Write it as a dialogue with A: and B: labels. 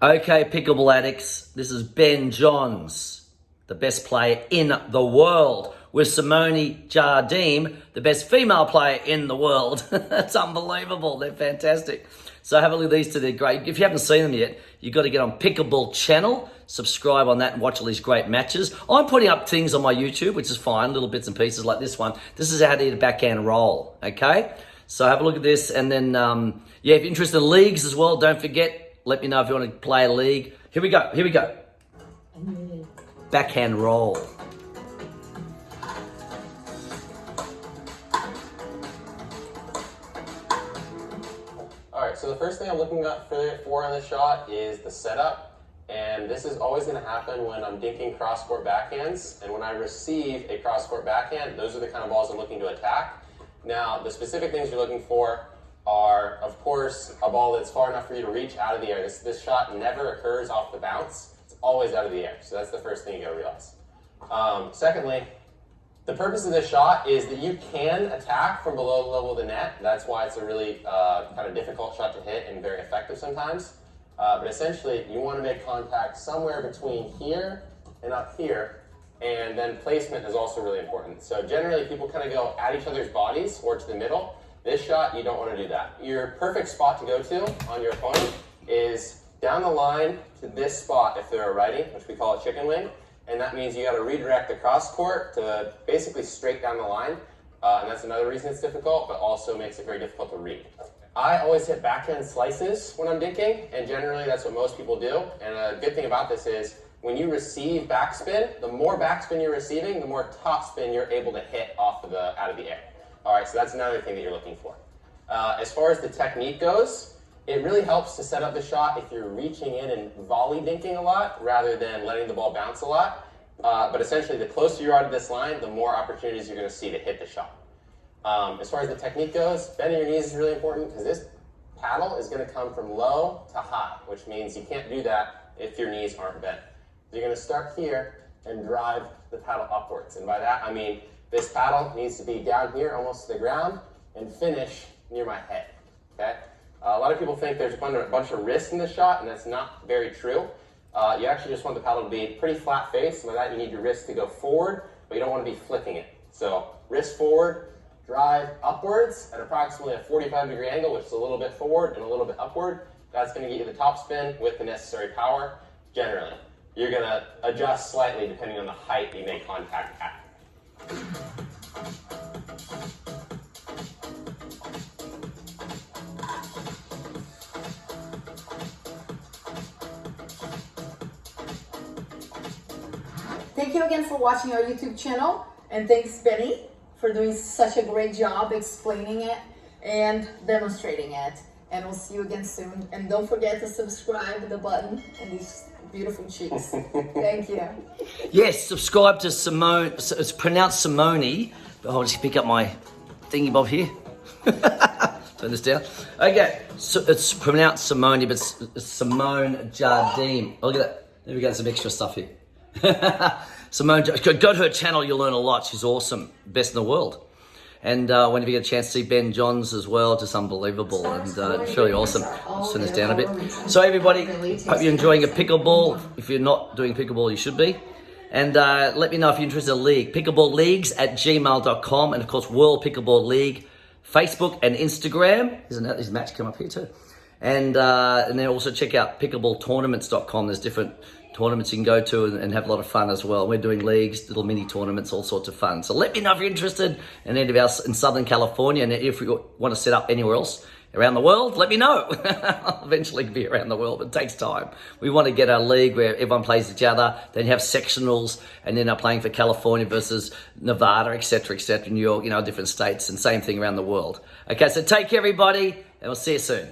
A: Okay, pickleball addicts, this is Ben Johns, the best player in the world, with Simone Jardim, the best female player in the world. That's unbelievable. They're fantastic. So have a look at these two. They're great. If you haven't seen them yet, you've got to get on Pickleball channel, subscribe on that and watch all these great matches. I'm putting up things on my YouTube, which is fine, little bits and pieces like this one. This is how to eat a backhand roll, okay? So have a look at this. And then, if you're interested in leagues as well, don't forget, let me know if you want to play a league. Here we go. Backhand roll.
B: Alright, so the first thing I'm looking for on this shot is the setup. And this is always going to happen when I'm dinking cross-court backhands. And when I receive a cross-court backhand, those are the kind of balls I'm looking to attack. Now, the specific things you're looking for are, of course, a ball that's far enough for you to reach out of the air. This shot never occurs off the bounce. It's always out of the air. So that's the first thing you gotta realize. Secondly, the purpose of this shot is that you can attack from below the level of the net. That's why it's a really kind of difficult shot to hit and very effective sometimes. But essentially, you want to make contact somewhere between here and up here. And then placement is also really important. So generally, people kind of go at each other's bodies or to the middle. This shot, you don't want to do that. Your perfect spot to go to on your opponent is down the line to this spot if they're a righty, which we call a chicken wing. And that means you got to redirect the cross court to basically straight down the line. And that's another reason it's difficult, but also makes it very difficult to read. I always hit backhand slices when I'm dinking, and generally that's what most people do. And a good thing about this is when you receive backspin, the more backspin you're receiving, the more topspin you're able to hit out of the air. All right, so that's another thing that you're looking for. As far as the technique goes, it really helps to set up the shot if you're reaching in and volley dinking a lot rather than letting the ball bounce a lot. But essentially, the closer you are to this line, the more opportunities you're going to see to hit the shot. As far as the technique goes, bending your knees is really important because this paddle is going to come from low to high, which means you can't do that if your knees aren't bent. So you're going to start here and drive the paddle upwards. And by that, I mean this paddle needs to be down here almost to the ground and finish near my head, okay? A lot of people think there's a bunch of wrist in this shot, and that's not very true. You actually just want the paddle to be pretty flat face, and by that you need your wrist to go forward, but you don't want to be flicking it. So wrist forward, drive upwards at approximately a 45-degree angle, which is a little bit forward and a little bit upward. That's going to get you the top spin with the necessary power, generally. You're going to adjust slightly depending on the height you make contact at.
C: Thank you again for watching our YouTube channel, and thanks Benny for doing such a great job explaining it and demonstrating it. And we'll see you again soon. And don't forget to subscribe the button and these beautiful cheeks. Thank you.
A: Yes, subscribe to Simone. It's pronounced Simone. I'll just pick up my thingy bob here. Turn this down. Okay, so it's pronounced Simone, but it's Simone Jardim. Oh, look at that. There we go, some extra stuff here. Simone, go to her channel, you'll learn a lot. She's awesome, best in the world. And whenever you get a chance to see Ben Johns as well, just unbelievable, and it's really awesome. I'll turn this down a bit. So everybody, hope you're enjoying a pickleball. If you're not doing pickleball, you should be. And let me know if you're interested in a league. Pickleballleagues@gmail.com, and of course World Pickleball League, Facebook and Instagram. There's a match come up here too. And then also check out pickleballtournaments.com. There's different tournaments you can go to and have a lot of fun as well. We're doing leagues, little mini tournaments, all sorts of fun. So let me know if you're interested in any of us in Southern California, and if you want to set up anywhere else around the world, let me know. I'll eventually be around the world, but it takes time. We want to get a league where everyone plays each other, then you have sectionals, and then are playing for California versus Nevada, etc., New York, different states, and same thing around the world. Okay, so take care, everybody, and we'll see you soon.